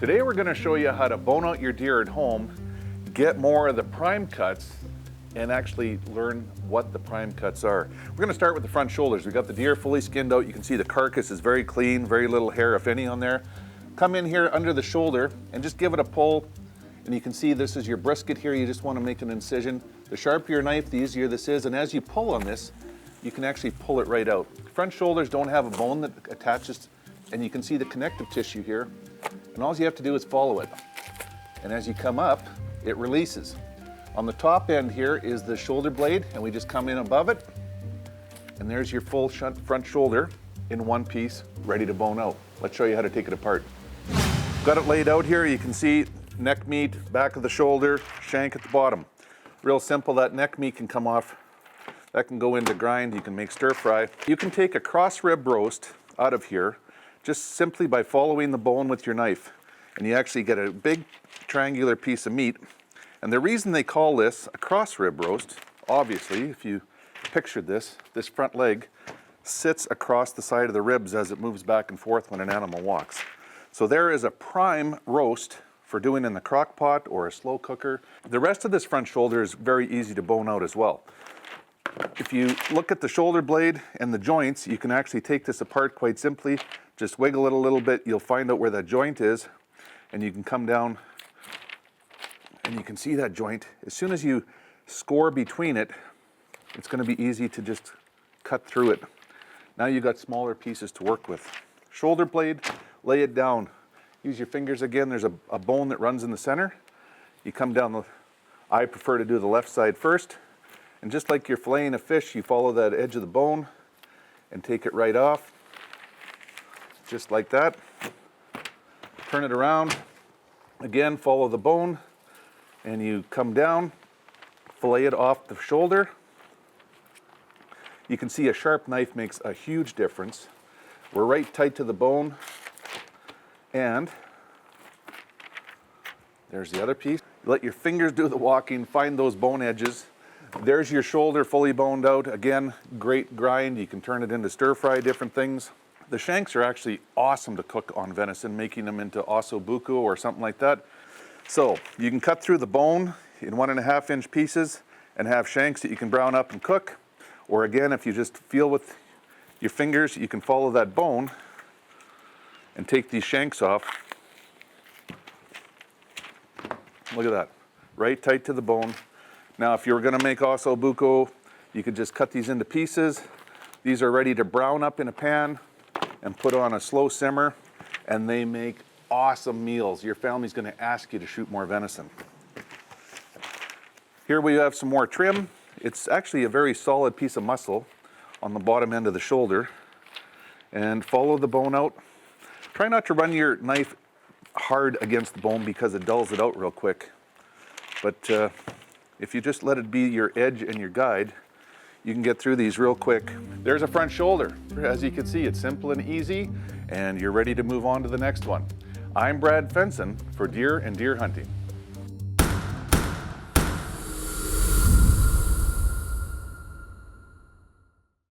Today we're going to show you how to bone out your deer at home, get more of the prime cuts, and actually learn what the prime cuts are. We're going to start with the front shoulders. We've got the deer fully skinned out. You can see the carcass is very clean, very little hair, if any, on there. Come in here under the shoulder and just give it a pull. And you can see this is your brisket here. You just want to make an incision. The sharper your knife, the easier this is. And as you pull on this, you can actually pull it right out. Front shoulders don't have a bone that attaches, and you can see the connective tissue here. And all you have to do is follow it. And as you come up, it releases. On the top end here is the shoulder blade, and we just come in above it. And there's your full front shoulder in one piece, ready to bone out. Let's show you how to take it apart. Got it laid out here. You can see neck meat, back of the shoulder, shank at the bottom. Real simple. That neck meat can come off. That can go into grind. You can make stir fry. You can take a cross rib roast out of here just simply by following the bone with your knife. And you actually get a big triangular piece of meat. And the reason they call this a cross rib roast, obviously, if you pictured this front leg sits across the side of the ribs as it moves back and forth when an animal walks. So there is a prime roast for doing in the crock pot or a slow cooker. The rest of this front shoulder is very easy to bone out as well. If you look at the shoulder blade and the joints, you can actually take this apart quite simply. Just wiggle it a little bit, you'll find out where that joint is, and you can come down and you can see that joint. As soon as you score between it, it's going to be easy to just cut through it. Now you've got smaller pieces to work with. Shoulder blade, lay it down. Use your fingers again. There's a bone that runs in the center. You come down I prefer to do the left side first. And just like you're filleting a fish, you follow that edge of the bone and take it right off. Just like that. Turn it around. Again, follow the bone. And you come down, fillet it off the shoulder. You can see a sharp knife makes a huge difference. We're right tight to the bone. And there's the other piece. Let your fingers do the walking, find those bone edges. There's your shoulder fully boned out. Again, great grind. You can turn it into stir fry, different things. The shanks are actually awesome to cook on venison, making them into OSSOBUCO or something like that. So you can cut through the bone in 1.5 inch pieces and have shanks that you can brown up and cook. Or again, if you just feel with your fingers, you can follow that bone and take these shanks off. Look at that, right tight to the bone. Now, if you were gonna make OSSOBUCO, you could just cut these into pieces. These are ready to brown up in a pan and put on a slow simmer, and they make awesome meals. Your family's gonna ask you to shoot more venison. Here we have some more trim. It's actually a very solid piece of muscle on the bottom end of the shoulder. And follow the bone out. Try not to run your knife hard against the bone because it dulls it out real quick. But if you just let it be your edge and your guide, you can get through these real quick. There's a front shoulder. As you can see, it's simple and easy, and you're ready to move on to the next one. I'm Brad Venison for Deer and Deer Hunting.